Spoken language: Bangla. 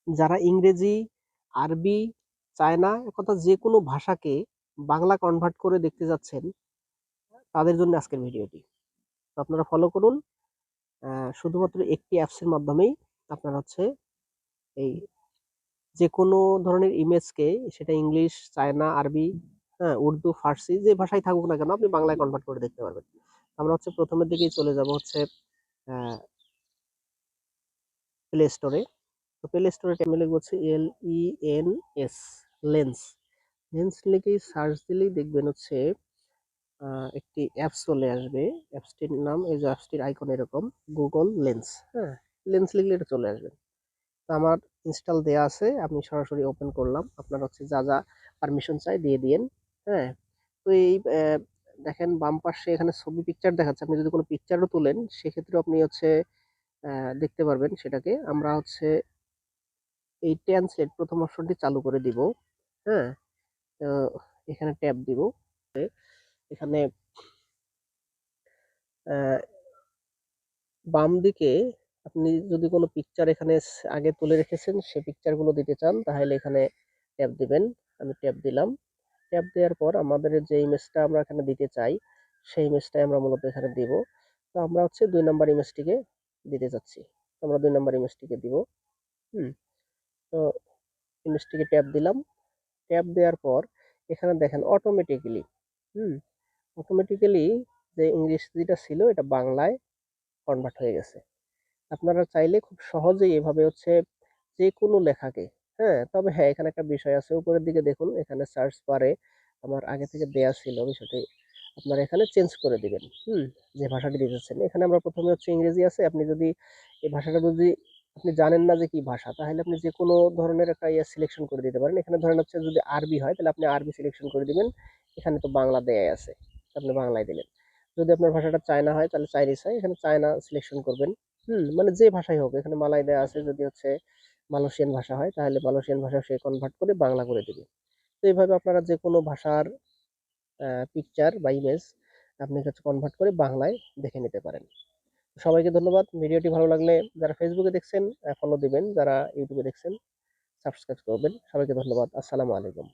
যারা ইংরেজি, আরবি, চায়না একথা যেকোনো ভাষাকে বাংলা কনভার্ট করে দেখতে যাচ্ছেন, তাদের জন্য আজকের ভিডিওটি। তো আপনারা ফলো করুন। শুধুমাত্র একটি অ্যাপসের মাধ্যমেই আপনারা হচ্ছে এই যেকোনো ধরনের ইমেজকে, সেটা ইংলিশ, চায়না, আরবি, হ্যাঁ, উর্দু, ফার্সি যে ভাষায় থাকুক না কেন আপনি বাংলায় কনভার্ট করে দেখতে পারবেন। আমরা হচ্ছে প্রথমের দিকেই চলে যাব হচ্ছে প্লে স্টোরে। তো প্লে স্টোরে আমি লিখব হচ্ছে LENS, লেন্স। লেন্স লিখেই সার্চ দিলেই দেখবেন হচ্ছে একটি অ্যাপস চলে আসবে। অ্যাপসটির নাম, এই যে অ্যাপসটির আইকন এরকম, গুগল লেন্স। হ্যাঁ, লেন্স লিখলে এটা চলে আসবে। তো আমার ইনস্টল দেয়া আছে, আমি সরাসরি ওপেন করলাম। আপনার হচ্ছে যা যা পারমিশন চাই দিয়ে দিয়েন। হ্যাঁ, তো এই দেখেন বাম পাশে এখানে ছবি পিকচার দেখাচ্ছে। আপনি যদি কোনো পিকচারও তোলেন সেক্ষেত্রে আপনি হচ্ছে দেখতে পারবেন সেটাকে। আমরা হচ্ছে এই ট্রান্সলেট প্রথম অপশনটি চালু করে দিব। হ্যাঁ, তো এখানে ট্যাপ দিব। এখানে আহ, বাম দিকে আপনি যদি কোনো পিকচার এখানে আগে তুলে রেখেছেন সে পিকচারগুলো দিতে চান তাহলে এখানে ট্যাপ দিবেন। আমি ট্যাপ দিলাম। ট্যাপ দেওয়ার পর আমাদের যে ইমেজটা আমরা এখানে দিতে চাই সেই ইমেজটাই আমরা মূলত এখানে দিব। তো আমরা হচ্ছে 2 নাম্বার ইমেজটিকে দিতে চাচ্ছি। আমরা 2 নাম্বার ইমেজটিকে দিব। হুম, তো ইমেজটিকে ট্যাপ দিলাম। ট্যাপ দেওয়ার পর এখানে দেখেন অটোমেটিক্যালি, হুম, অটোমেটিক্যালি যে ইংরেজিটা ছিল এটা বাংলায় কনভার্ট হয়ে গেছে। আপনারা চাইলে খুব সহজেই এভাবে হচ্ছে যেকোনো লেখাকে, হ্যাঁ, তবে হ্যাঁ, এখানে একটা বিষয় আছে। উপরের দিকে দেখুন, এখানে সার্চ বারে আমার আগে থেকে দেয়া ছিল বিষয়টি, আপনারা এখানে চেঞ্জ করে দিবেন। যে ভাষাটি দিতেছেন এখানে আমরা প্রথমে হচ্ছে ইংরেজি আছে। আপনি যদি এই ভাষাটা যদি আপনি জানেন না যে কি ভাষা, তাহলে আপনি যে কোনো ধরনের একটা সিলেকশন করে দিতে পারেন। এখানে ধরেন হচ্ছে যদি আরবি হয় তাহলে আপনি আরবি সিলেকশন করে দিবেন। এখানে তো বাংলা দেয়াই আছে, আপনি বাংলায় দিলেন। যদি আপনার ভাষাটা চায়না হয় তাহলে চাইনিজ হয়, এখানে চায়না সিলেকশন করবেন। মানে যে ভাষাই হোক, এখানে মালাই দেয়া আছে। যদি হচ্ছে মালয়েশিয়ান ভাষা হয় তাহলে মালয়েশিয়ান ভাষা সে কনভার্ট করে বাংলা করে দিবে। তো এইভাবে আপনারা যে কোনো ভাষার পিকচার বা ইমেজ আপনি হচ্ছে কনভার্ট করে বাংলায় দেখে নিতে পারেন। সবাইকে ধন্যবাদ। ভিডিওটি ভালো লাগলে যারা ফেসবুকে দেখছেন ফলো দিবেন, যারা ইউটিউবে দেখছেন সাবস্ক্রাইব করবেন। সবাইকে ধন্যবাদ। আসসালামু আলাইকুম।